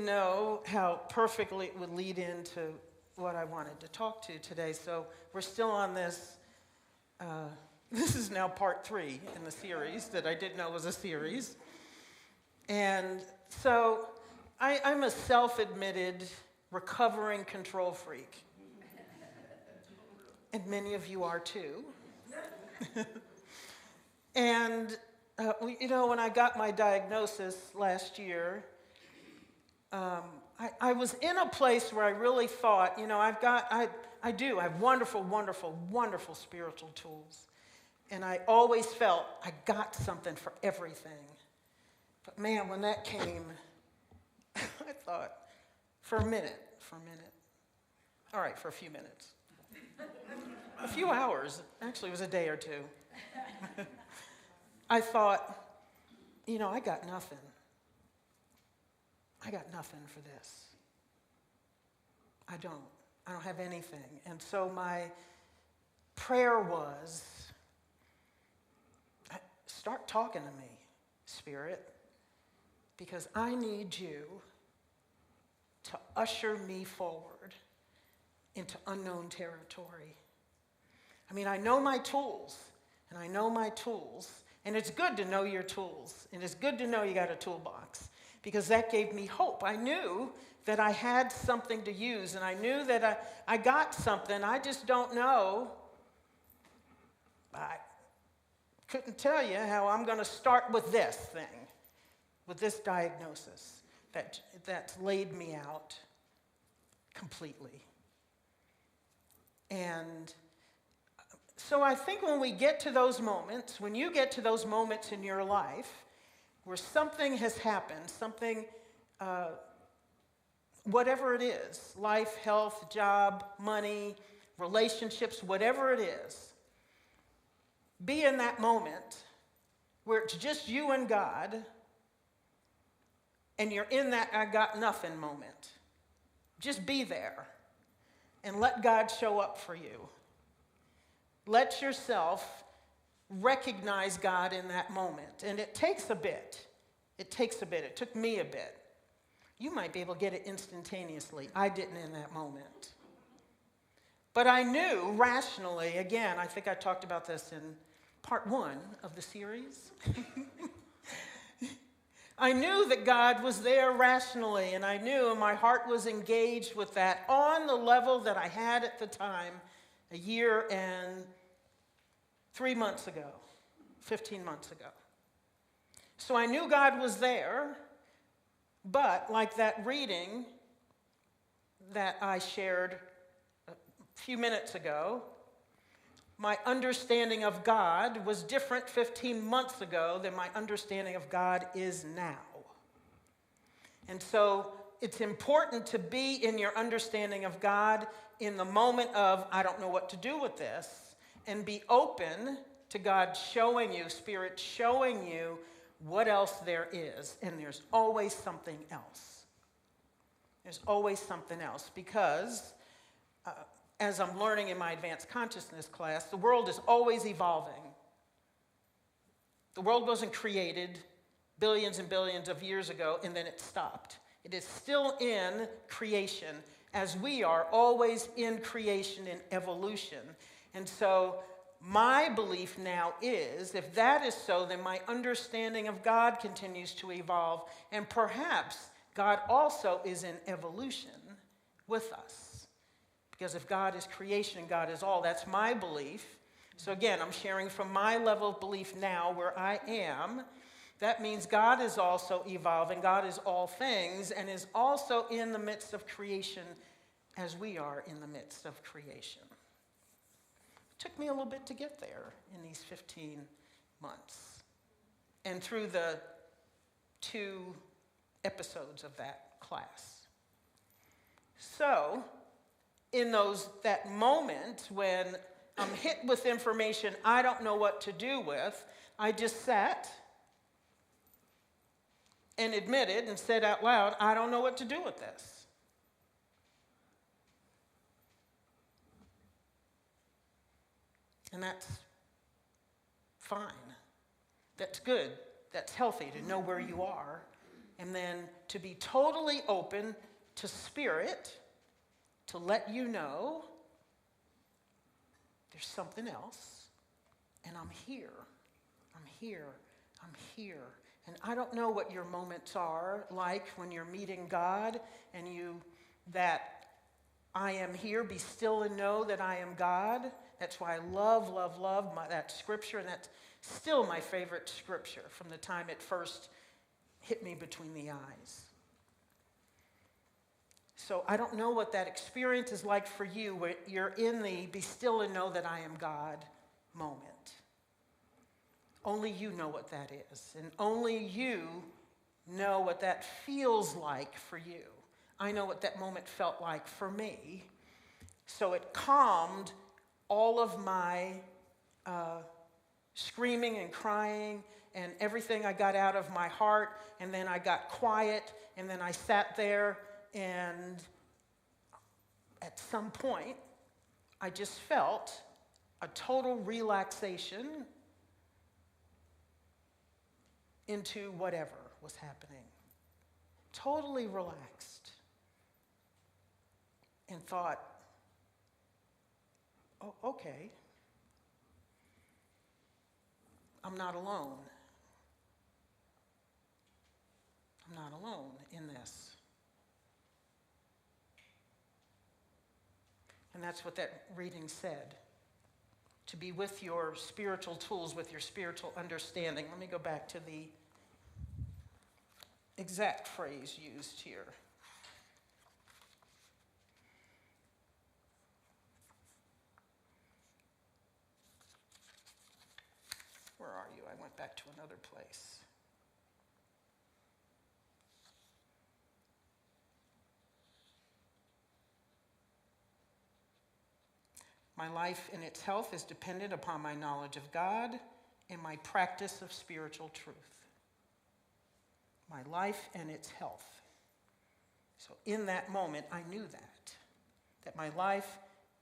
didn't know how perfectly it would lead into what I wanted to talk to today. So we're still on this. This is now part 3 in the series that I didn't know was a series. And so I'm a self-admitted recovering control freak. And many of you are too. And, when I got my diagnosis last year, I was in a place where I really thought, I have wonderful, wonderful, wonderful spiritual tools. And I always felt I got something for everything. But man, when that came, I thought, for a minute, all right, for a few minutes. A few hours, actually it was a day or two. I thought, I got nothing. I got nothing for this. I don't have anything. And so my prayer was, start talking to me, Spirit, because I need you to usher me forward into unknown territory. I know my tools, and it's good to know your tools, and it's good to know you got a toolbox, because that gave me hope. I knew that I had something to use, and I knew that I got something. I just don't know. I couldn't tell you how I'm going to start with this thing, with this diagnosis that's laid me out completely. And so I think when you get to those moments in your life where something has happened, something, whatever it is, life, health, job, money, relationships, whatever it is, be in that moment where it's just you and God, and you're in that I got nothing moment. Just be there and let God show up for you. Let yourself recognize God in that moment. And it takes a bit. It took me a bit. You might be able to get it instantaneously. I didn't in that moment. But I knew rationally, again, I think I talked about this in part 1 of the series. I knew that God was there rationally, and I knew my heart was engaged with that on the level that I had at the time, a year and 3 months ago, 15 months ago. So I knew God was there, but like that reading that I shared a few minutes ago, my understanding of God was different 15 months ago than my understanding of God is now. And so it's important to be in your understanding of God in the moment of, I don't know what to do with this, and be open to God showing you, Spirit showing you what else there is. And there's always something else. There's always something else, because as I'm learning in my advanced consciousness class, the world is always evolving. The world wasn't created billions and billions of years ago and then it stopped. It is still in creation, as we are always in creation and evolution. And so my belief now is, if that is so, then my understanding of God continues to evolve, and perhaps God also is in evolution with us. Because if God is creation and God is all, that's my belief. So again, I'm sharing from my level of belief now where I am. That means God is also evolving, God is all things, and is also in the midst of creation as we are in the midst of creation. It took me a little bit to get there in these 15 months. And through the 2 episodes of that class. So, in that moment when I'm hit with information I don't know what to do with, I just sat and admitted and said out loud, I don't know what to do with this. And that's fine. That's good. That's healthy to know where you are and then to be totally open to Spirit to let you know there's something else, and I'm here. I'm here. I'm here. And I don't know what your moments are like when you're meeting God and that I am here, be still and know that I am God. That's why I love that scripture, and that's still my favorite scripture from the time it first hit me between the eyes. So I don't know what that experience is like for you, where you're in the be still and know that I am God moment. Only you know what that is, and only you know what that feels like for you. I know what that moment felt like for me. So it calmed all of my screaming and crying and everything I got out of my heart, and then I got quiet, and then I sat there, and at some point, I just felt a total relaxation into whatever was happening. Totally relaxed. And thought, oh, okay, I'm not alone. I'm not alone in this. And that's what that reading said. To be with your spiritual tools, with your spiritual understanding. Let me go back to the exact phrase used here. Where are you? I went back to another place. My life and its health is dependent upon my knowledge of God and my practice of spiritual truth. My life and its health. So in that moment, I knew that my life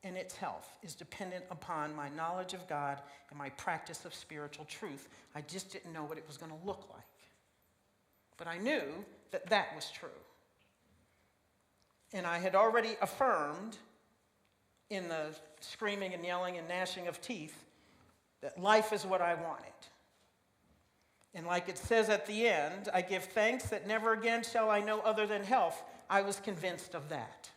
and its health is dependent upon my knowledge of God and my practice of spiritual truth. I just didn't know what it was going to look like. But I knew that that was true. And I had already affirmed in the screaming and yelling and gnashing of teeth that life is what I wanted. And like it says at the end, I give thanks that never again shall I know other than health. I was convinced of that.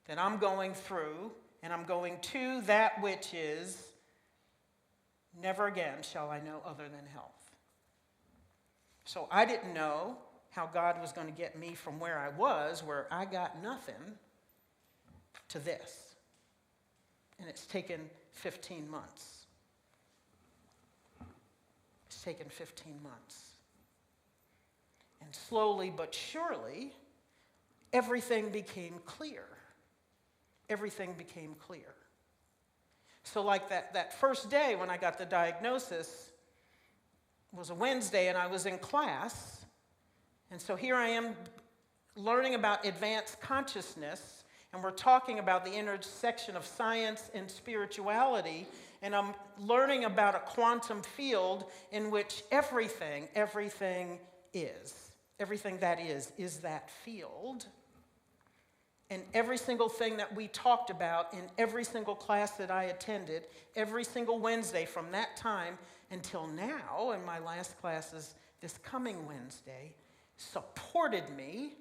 That I'm going through and I'm going to that which is never again shall I know other than health. So I didn't know how God was going to get me from where I was, where I got nothing, to this. And it's taken 15 months. It's taken 15 months. And slowly but surely, everything became clear. Everything became clear. So like that first day when I got the diagnosis was a Wednesday, and I was in class. And so here I am learning about advanced consciousness, and we're talking about the intersection of science and spirituality, and I'm learning about a quantum field in which everything is. Everything that is that field. And every single thing that we talked about in every single class that I attended, every single Wednesday from that time until now, and my last class is this coming Wednesday, supported me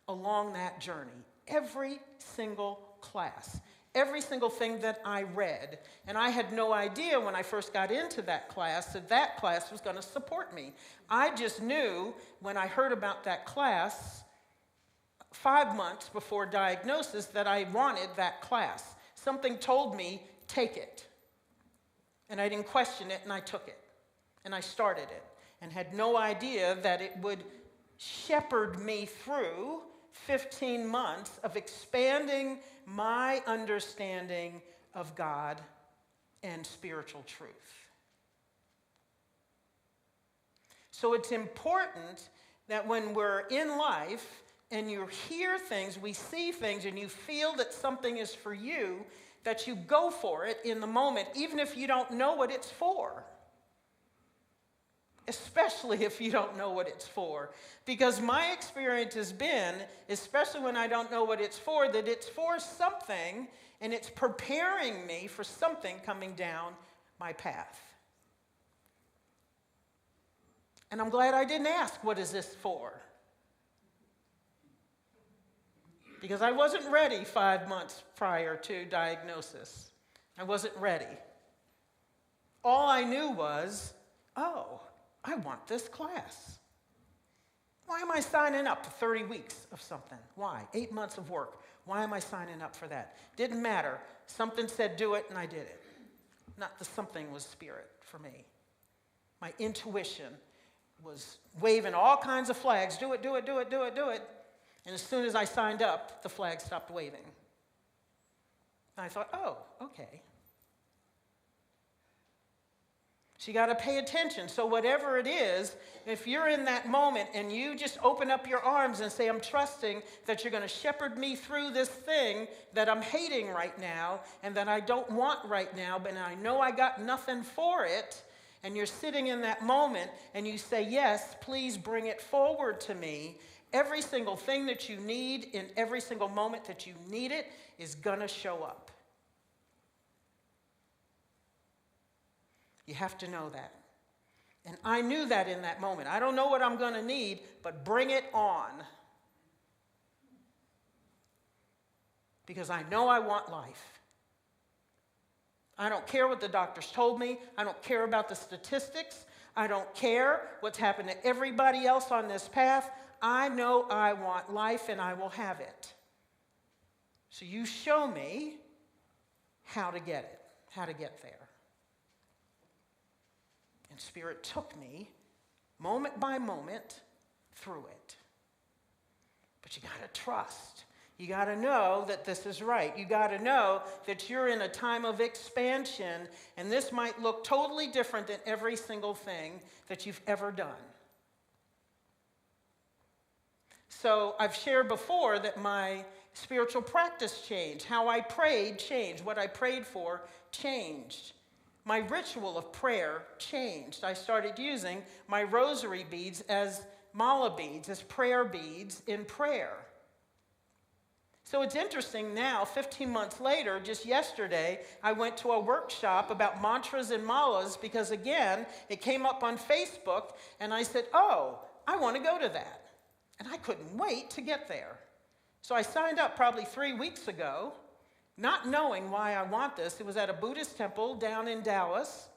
along that journey. Every single class, every single thing that I read. And I had no idea when I first got into that class was going to support me. I just knew when I heard about that class 5 months before diagnosis that I wanted that class. Something told me, take it. And I didn't question it, and I took it. And I started it, and had no idea that it would shepherd me through 15 months of expanding my understanding of God and spiritual truth. So it's important that when we're in life and you hear things, we see things, and you feel that something is for you, that you go for it in the moment, even if you don't know what it's for. especially if you don't know what it's for. Because my experience has been, especially when I don't know what it's for, that it's for something and it's preparing me for something coming down my path. And I'm glad I didn't ask, what is this for? Because I wasn't ready 5 months prior to diagnosis. I wasn't ready. All I knew was, oh, I want this class. Why am I signing up for 30 weeks of something? Why? 8 months of work. Why am I signing up for that? Didn't matter. Something said do it, and I did it. Not the something was spirit for me. My intuition was waving all kinds of flags. Do it, do it, do it, do it, do it. And as soon as I signed up, the flag stopped waving. And I thought, oh, okay. So you got to pay attention. So whatever it is, if you're in that moment and you just open up your arms and say, I'm trusting that you're going to shepherd me through this thing that I'm hating right now and that I don't want right now, but I know I got nothing for it, and you're sitting in that moment and you say, yes, please bring it forward to me. Every single thing that you need in every single moment that you need it is going to show up. You have to know that. And I knew that in that moment. I don't know what I'm going to need, but bring it on. Because I know I want life. I don't care what the doctors told me. I don't care about the statistics. I don't care what's happened to everybody else on this path. I know I want life and I will have it. So you show me how to get it, how to get there. And Spirit took me moment by moment through it. But you got to trust. You got to know that this is right. You got to know that you're in a time of expansion, and this might look totally different than every single thing that you've ever done. So I've shared before that my spiritual practice changed. How I prayed changed. What I prayed for changed. My ritual of prayer changed. I started using my rosary beads as mala beads, as prayer beads in prayer. So it's interesting now, 15 months later, just yesterday, I went to a workshop about mantras and malas because, again, it came up on Facebook, and I said, oh, I want to go to that. And I couldn't wait to get there. So I signed up probably 3 weeks ago, not knowing why I want this. It was at a Buddhist temple down in Dallas.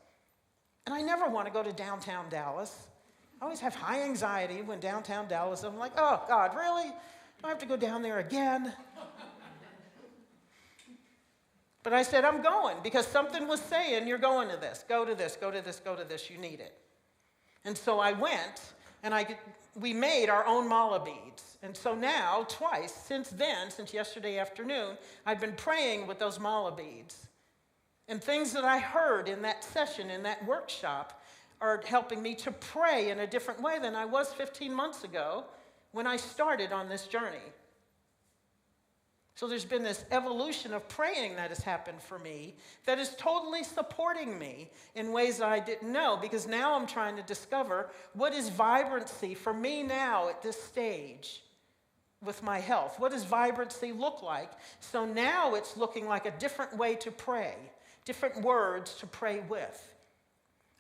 And I never want to go to downtown Dallas. I always have high anxiety when downtown Dallas. I'm like, oh, God, really? Do I have to go down there again? But I said, I'm going because something was saying, you're going to this. Go to this, go to this, go to this. You need it. And so I went, and we made our own mala beads. And so now, twice, since then, since yesterday afternoon, I've been praying with those mala beads. And things that I heard in that session, in that workshop, are helping me to pray in a different way than I was 15 months ago when I started on this journey. So there's been this evolution of praying that has happened for me that is totally supporting me in ways that I didn't know, because now I'm trying to discover what is vibrancy for me now at this stage with my health. What does vibrancy look like? So now it's looking like a different way to pray, different words to pray with.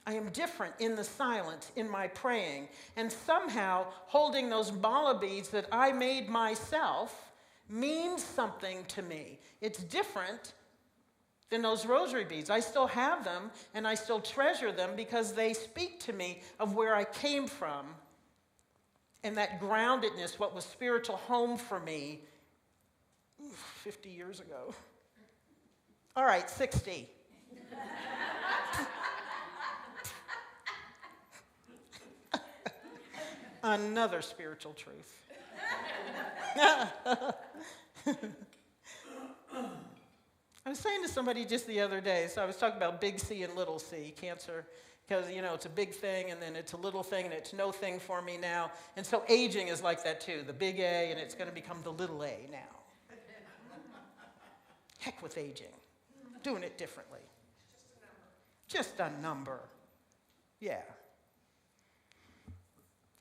I am different in the silence, in my praying, and somehow holding those mala beads that I made myself means something to me. It's different than those rosary beads. I still have them, and I still treasure them because they speak to me of where I came from and that groundedness, what was spiritual home for me 50 years ago. All right, 60. Another spiritual truth. I was saying to somebody just the other day, so I was talking about big C and little c, cancer, because, it's a big thing, and then it's a little thing, and it's no thing for me now. And so aging is like that too, the big A, and it's going to become the little a now. Heck with aging. Doing it differently. Just a number. Yeah.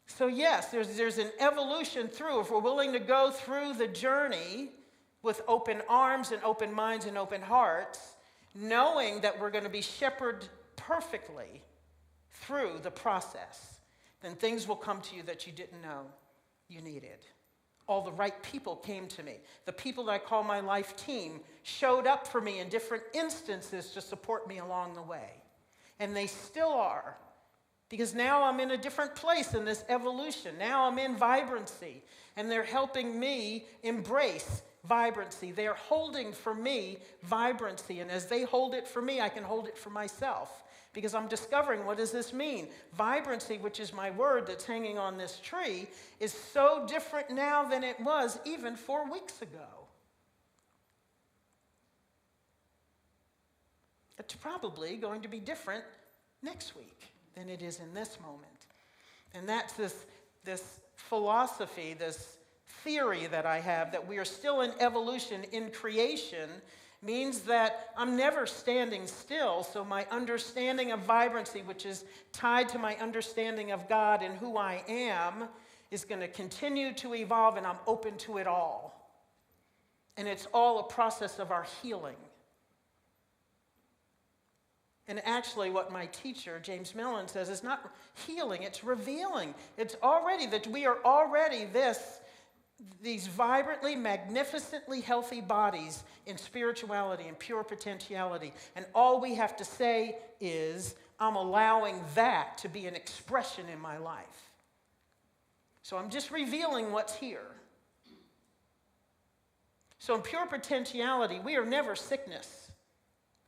So yes, there's an evolution through. If we're willing to go through the journey with open arms and open minds and open hearts, knowing that we're going to be shepherded perfectly through the process, then things will come to you that you didn't know you needed. All the right people came to me. The people that I call my life team showed up for me in different instances to support me along the way. And they still are. Because now I'm in a different place in this evolution. Now I'm in vibrancy. And they're helping me embrace vibrancy. They're holding for me vibrancy. And as they hold it for me, I can hold it for myself. Because I'm discovering, what does this mean? Vibrancy, which is my word that's hanging on this tree, is so different now than it was even 4 weeks ago. It's probably going to be different next week than it is in this moment. And that's this philosophy, this theory that I have, that we are still in evolution, in creation, means that I'm never standing still. So my understanding of vibrancy, which is tied to my understanding of God and who I am, is going to continue to evolve, and I'm open to it all. And it's all a process of our healing. And actually what my teacher, James Millen, says is not healing, it's revealing. It's already that we are already these vibrantly, magnificently healthy bodies in spirituality and pure potentiality. And all we have to say is, I'm allowing that to be an expression in my life. So I'm just revealing what's here. So in pure potentiality, we are never sickness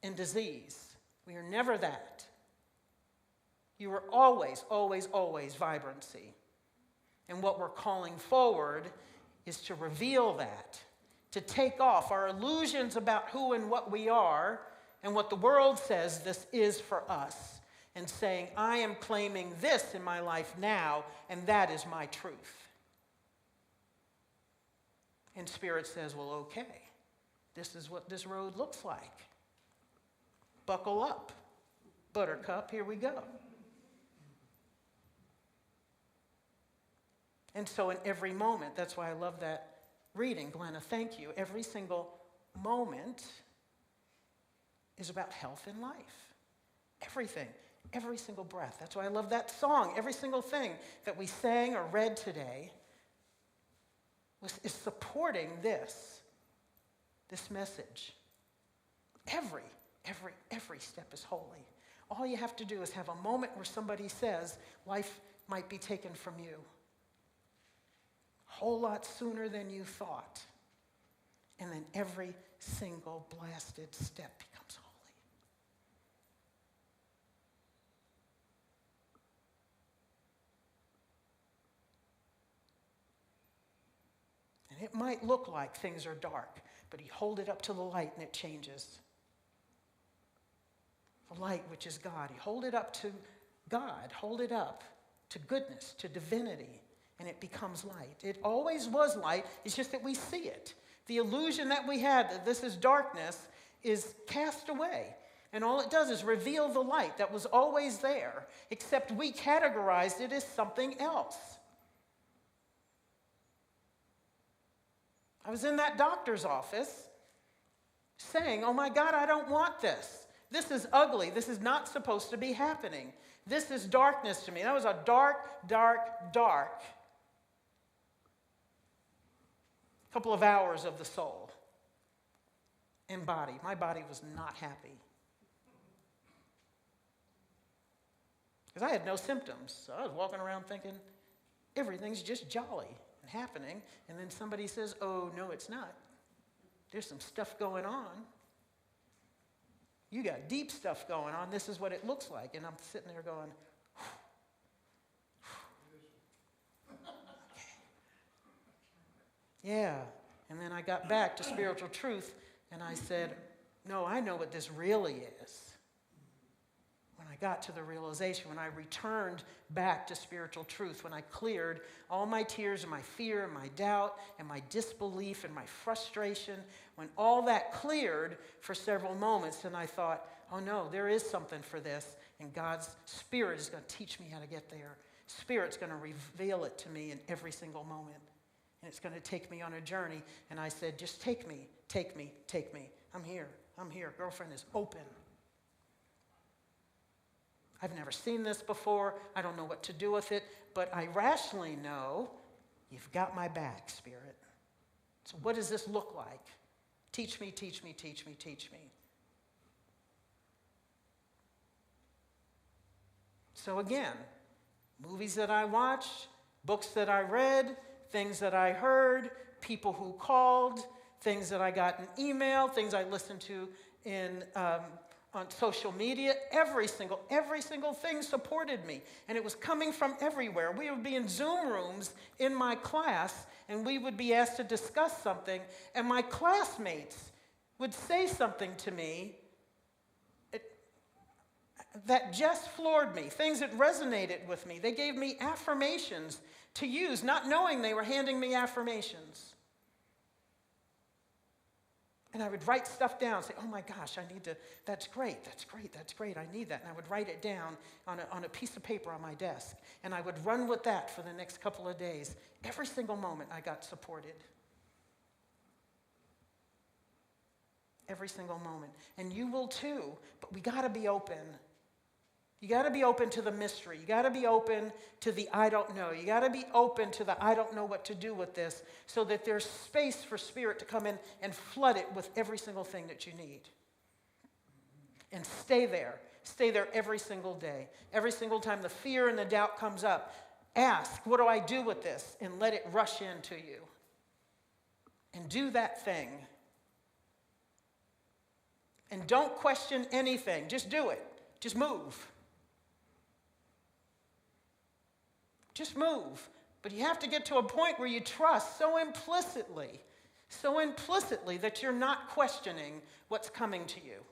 and disease. We are never that. You are always, always, always vibrancy. And what we're calling forward is to reveal that, to take off our illusions about who and what we are and what the world says this is for us, and saying, I am claiming this in my life now, and that is my truth. And Spirit says, well, okay, this is what this road looks like. Buckle up, buttercup, here we go. And so in every moment, that's why I love that reading, Glenna, thank you. Every single moment is about health and life. Everything, every single breath. That's why I love that song. Every single thing that we sang or read today is supporting this message. Every step is holy. All you have to do is have a moment where somebody says, life might be taken from you a whole lot sooner than you thought. And then every single blasted step becomes holy. And it might look like things are dark, but you hold it up to the light and it changes. The light, which is God. You hold it up to God. Hold it up to goodness, to divinity, and it becomes light. It always was light. It's just that we see it. The illusion that we had that this is darkness is cast away. And all it does is reveal the light that was always there, except we categorized it as something else. I was in that doctor's office saying, oh my God, I don't want this. This is ugly. This is not supposed to be happening. This is darkness to me. That was a dark couple of hours of the soul and body. My body was not happy. Because I had no symptoms. So I was walking around thinking everything's just jolly and happening. And then somebody says, oh, no, it's not. There's some stuff going on. You got deep stuff going on. This is what it looks like. And I'm sitting there going, okay. Yeah. And then I got back to spiritual truth, and I said, no, I know what this really is. When I got to the realization, when I returned back to spiritual truth, when I cleared all my tears and my fear and my doubt and my disbelief and my frustration, when all that cleared for several moments, and I thought, oh no, there is something for this, and God's Spirit is going to teach me how to get there. Spirit's going to reveal it to me in every single moment. And it's going to take me on a journey. And I said, just take me, take me, take me. I'm here. I'm here. Girlfriend is open. I've never seen this before. I don't know what to do with it. But I rationally know you've got my back, Spirit. So what does this look like? Teach me, teach me, teach me, teach me. So again, movies that I watched, books that I read, things that I heard, people who called, things that I got in email, things I listened to on social media, every single thing supported me. And it was coming from everywhere. We would be in Zoom rooms in my class, and we would be asked to discuss something, and my classmates would say something to me that just floored me, things that resonated with me. They gave me affirmations to use, not knowing they were handing me affirmations. And I would write stuff down, say, oh my gosh, I need to, that's great, that's great, that's great, I need that. And I would write it down on a piece of paper on my desk. And I would run with that for the next couple of days. Every single moment I got supported. Every single moment. And you will too, but we gotta be open. You got to be open to the mystery. You got to be open to the I don't know. You got to be open to the I don't know what to do with this, so that there's space for Spirit to come in and flood it with every single thing that you need. And stay there. Stay there every single day. Every single time the fear and the doubt comes up, ask, what do I do with this? And let it rush into you. And do that thing. And don't question anything. Just do it. Just move. Just move. But you have to get to a point where you trust so implicitly that you're not questioning what's coming to you.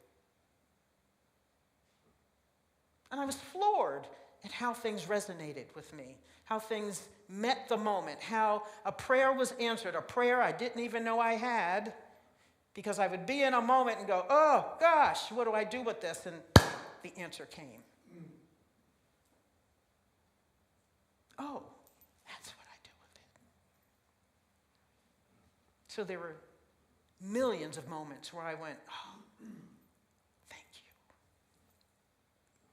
And I was floored at how things resonated with me, how things met the moment, how a prayer was answered, a prayer I didn't even know I had, because I would be in a moment and go, oh gosh, what do I do with this? And the answer came. Oh, that's what I do with it. So there were millions of moments where I went, oh, thank you.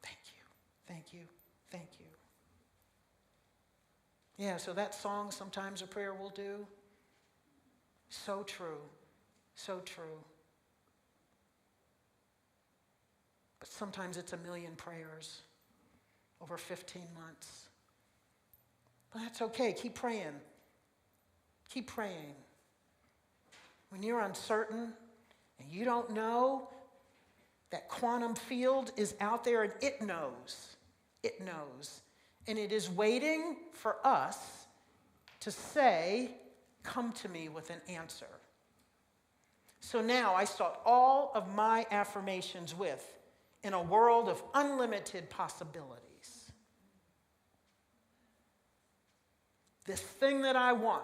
Thank you. Thank you. Thank you. Yeah, so that song, Sometimes a Prayer Will Do. So true. So true. But sometimes it's a million prayers over 15 months. But that's okay. Keep praying. Keep praying. When you're uncertain and you don't know, that quantum field is out there and it knows. It knows. And it is waiting for us to say, come to me with an answer. So now I start all of my affirmations with, in a world of unlimited possibilities. This thing that I want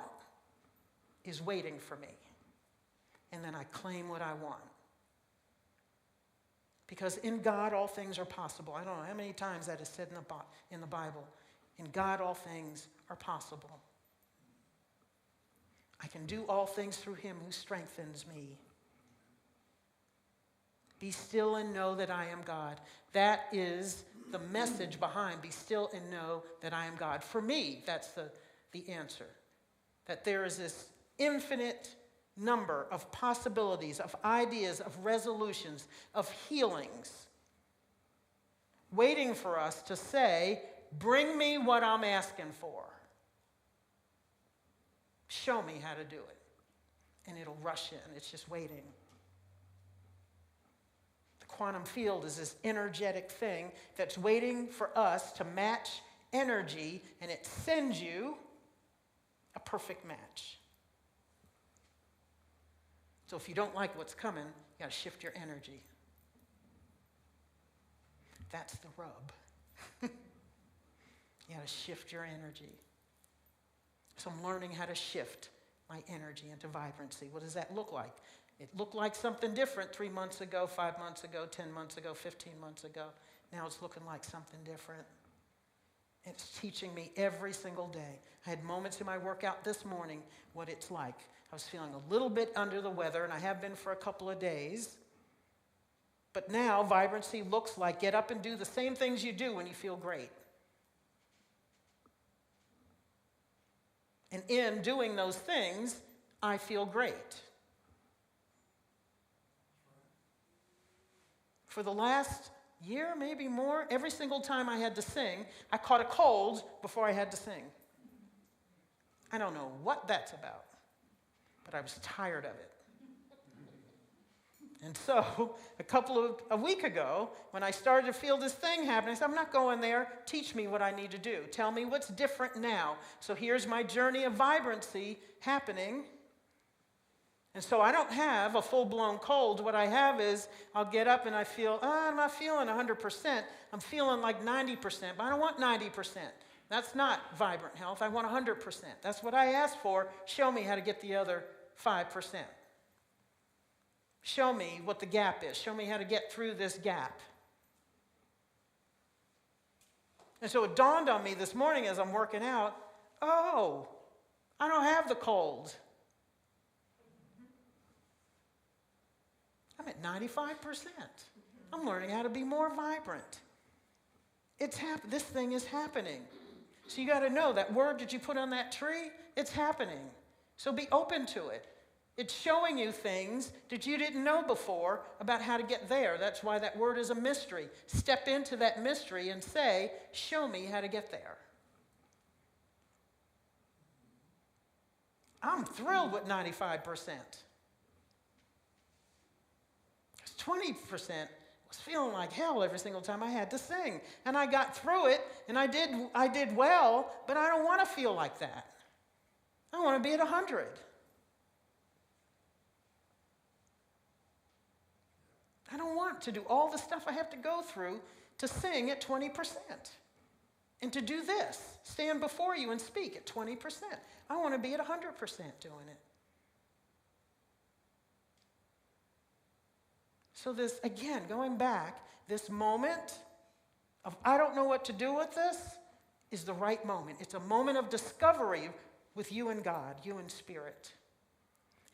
is waiting for me. And then I claim what I want. Because in God, all things are possible. I don't know how many times that is said in the Bible. In God, all things are possible. I can do all things through him who strengthens me. Be still and know that I am God. That is the message behind be still and know that I am God. For me, that's the answer. That there is this infinite number of possibilities, of ideas, of resolutions, of healings, waiting for us to say, bring me what I'm asking for. Show me how to do it. And it'll rush in. It's just waiting. The quantum field is this energetic thing that's waiting for us to match energy, and it sends you a perfect match. So if you don't like what's coming, you got to shift your energy. That's the rub. You got to shift your energy. So I'm learning how to shift my energy into vibrancy. What does that look like? It looked like something different 3 months ago, 5 months ago, 10 months ago, 15 months ago. Now it's looking like something different. It's teaching me every single day. I had moments in my workout this morning what it's like. I was feeling a little bit under the weather, and I have been for a couple of days. But now vibrancy looks like get up and do the same things you do when you feel great. And in doing those things, I feel great. For the last year, maybe more, every single time I had to sing, I caught a cold before I had to sing. I don't know what that's about, but I was tired of it. And so, a week ago, when I started to feel this thing happening, I said, I'm not going there. Teach me what I need to do. Tell me what's different now. So here's my journey of vibrancy happening. And so I don't have a full-blown cold. What I have is I'll get up and I feel, I'm not feeling 100%. I'm feeling like 90%, but I don't want 90%. That's not vibrant health. I want 100%. That's what I asked for. Show me how to get the other 5%. Show me what the gap is. Show me how to get through this gap. And so it dawned on me this morning as I'm working out, oh, I don't have the cold. I'm at 95%. I'm learning how to be more vibrant. This thing is happening. So you got to know that word that you put on that tree, it's happening. So be open to it. It's showing you things that you didn't know before about how to get there. That's why that word is a mystery. Step into that mystery and say, show me how to get there. I'm thrilled with 95%. 20% was feeling like hell every single time I had to sing. And I got through it, and I did well, but I don't want to feel like that. I want to be at 100. I don't want to do all the stuff I have to go through to sing at 20%. And to do this, stand before you and speak at 20%. I want to be at 100% doing it. So this, again, going back, this moment of I don't know what to do with this is the right moment. It's a moment of discovery with you and God, you and Spirit.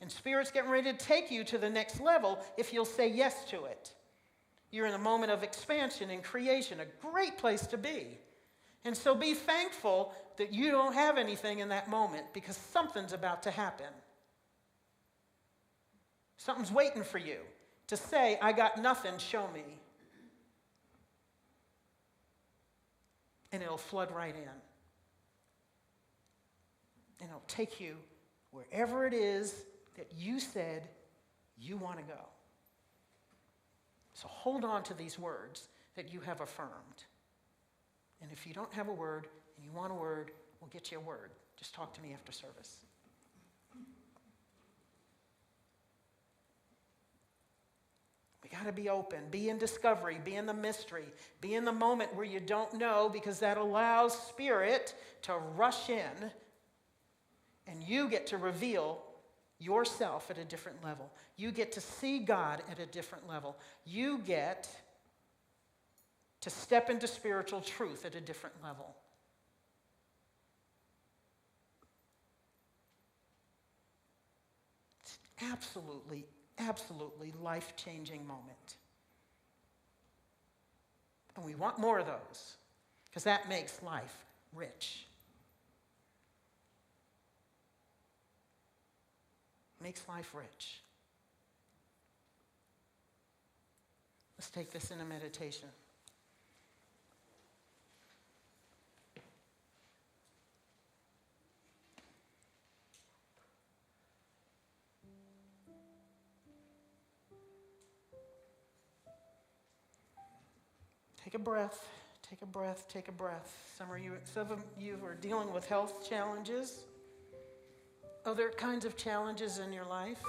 And Spirit's getting ready to take you to the next level if you'll say yes to it. You're in a moment of expansion and creation, a great place to be. And so be thankful that you don't have anything in that moment because something's about to happen. Something's waiting for you to say, I got nothing, show me. And it'll flood right in. And it'll take you wherever it is that you said you want to go. So hold on to these words that you have affirmed. And if you don't have a word and you want a word, we'll get you a word. Just talk to me after service. We got to be open, be in discovery, be in the mystery, be in the moment where you don't know, because that allows Spirit to rush in and you get to reveal yourself at a different level. You get to see God at a different level. You get to step into spiritual truth at a different level. It's absolutely, absolutely life-changing moment. And we want more of those, because that makes life rich. Makes life rich. Let's take this in a meditation. Take a breath, take a breath, take a breath. Some of you are dealing with health challenges, other kinds of challenges in your life.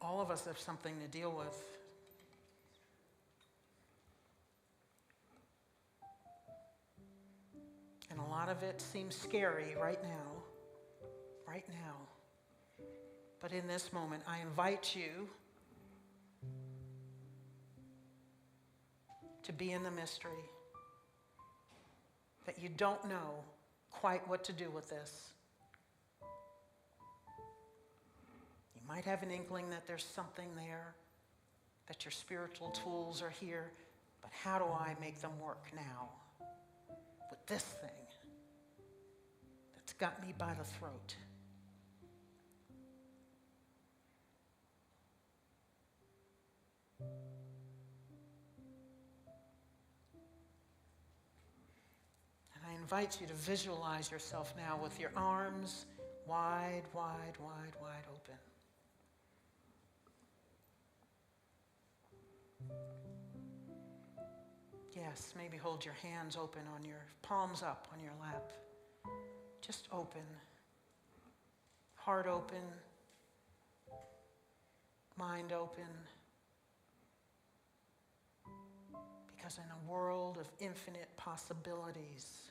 All of us have something to deal with. And a lot of it seems scary right now. Right now. But in this moment, I invite you to be in the mystery, that you don't know quite what to do with this. You might have an inkling that there's something there, that your spiritual tools are here, but how do I make them work now with this thing that's got me by the throat? And I invite you to visualize yourself now with your arms wide, wide, wide, wide open. Yes, maybe hold your hands open on your palms up on your lap. Just open. Heart open. Mind open. Because in a world of infinite possibilities,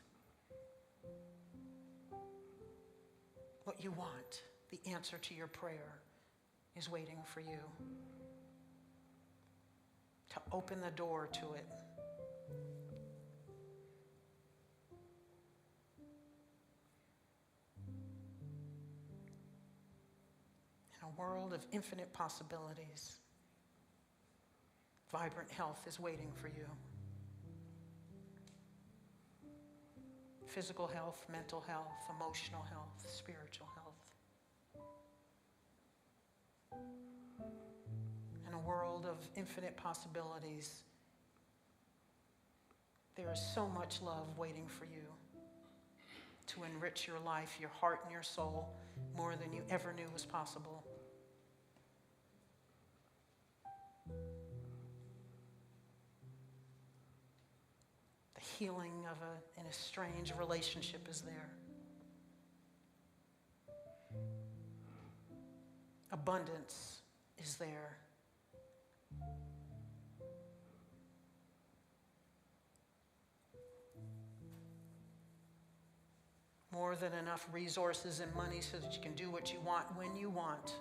what you want, the answer to your prayer, is waiting for you. To open the door to it. In a world of infinite possibilities, vibrant health is waiting for you. Physical health, mental health, emotional health, spiritual health. In a world of infinite possibilities, there is so much love waiting for you to enrich your life, your heart, and your soul more than you ever knew was possible. The healing of an estranged relationship is there. Abundance is there. More than enough resources and money so that you can do what you want when you want.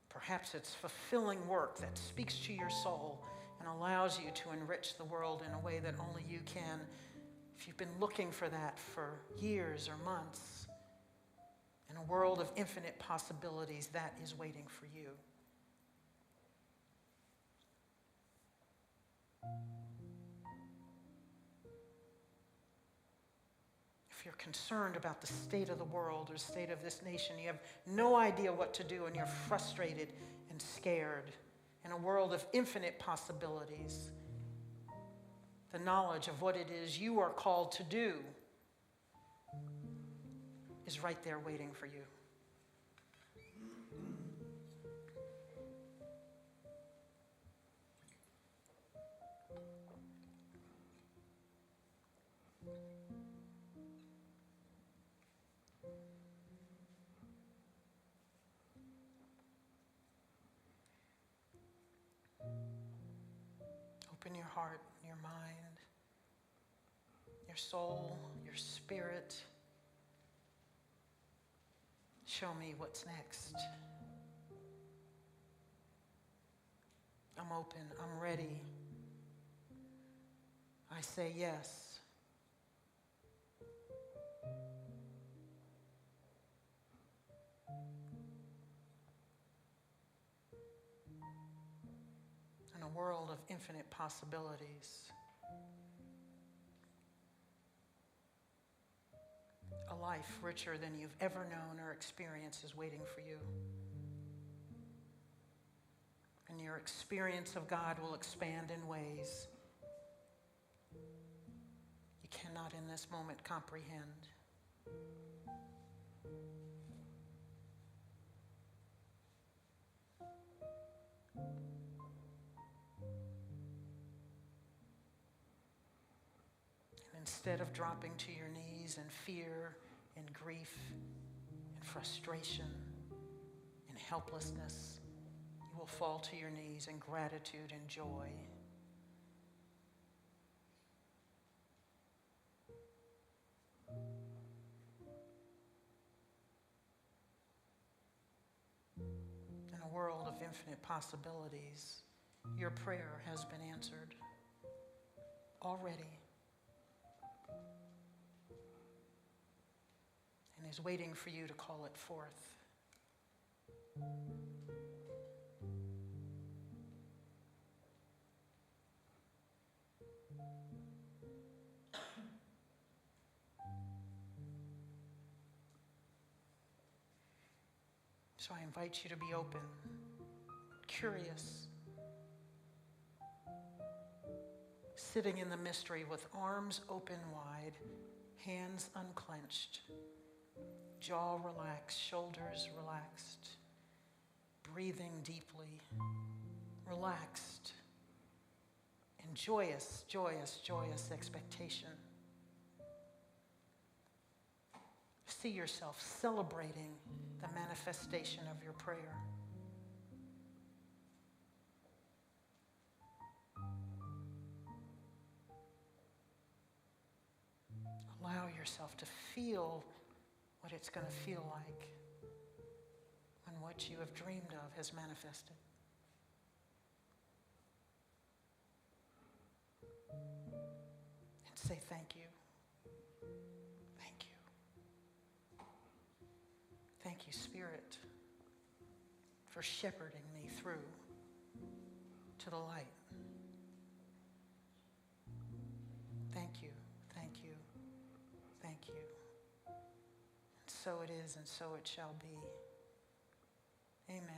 Perhaps it's fulfilling work that speaks to your soul and allows you to enrich the world in a way that only you can. If you've been looking for that for years or months, in a world of infinite possibilities, that is waiting for you. If you're concerned about the state of the world or the state of this nation, you have no idea what to do and you're frustrated and scared. In a world of infinite possibilities, the knowledge of what it is you are called to do is right there waiting for you. Open your heart, your mind, your soul, your spirit. Show me what's next. I'm open. I'm ready. I say yes. In a world of infinite possibilities, a life richer than you've ever known or experienced is waiting for you. And your experience of God will expand in ways you cannot in this moment comprehend. And instead of dropping to your knees in fear and grief and frustration and helplessness, you will fall to your knees in gratitude and joy. infinite possibilities, your prayer has been answered already and is waiting for you to call it forth. So I invite you to be open, curious, sitting in the mystery with arms open wide, hands unclenched, jaw relaxed, shoulders relaxed, breathing deeply, relaxed, in joyous, joyous, joyous expectation. See yourself celebrating the manifestation of your prayer. Allow yourself to feel what it's going to feel like when what you have dreamed of has manifested. And say thank you. Thank you. Thank you, Spirit, for shepherding me through to the light. Thank you, thank you, thank you. And so it is, and so it shall be. Amen.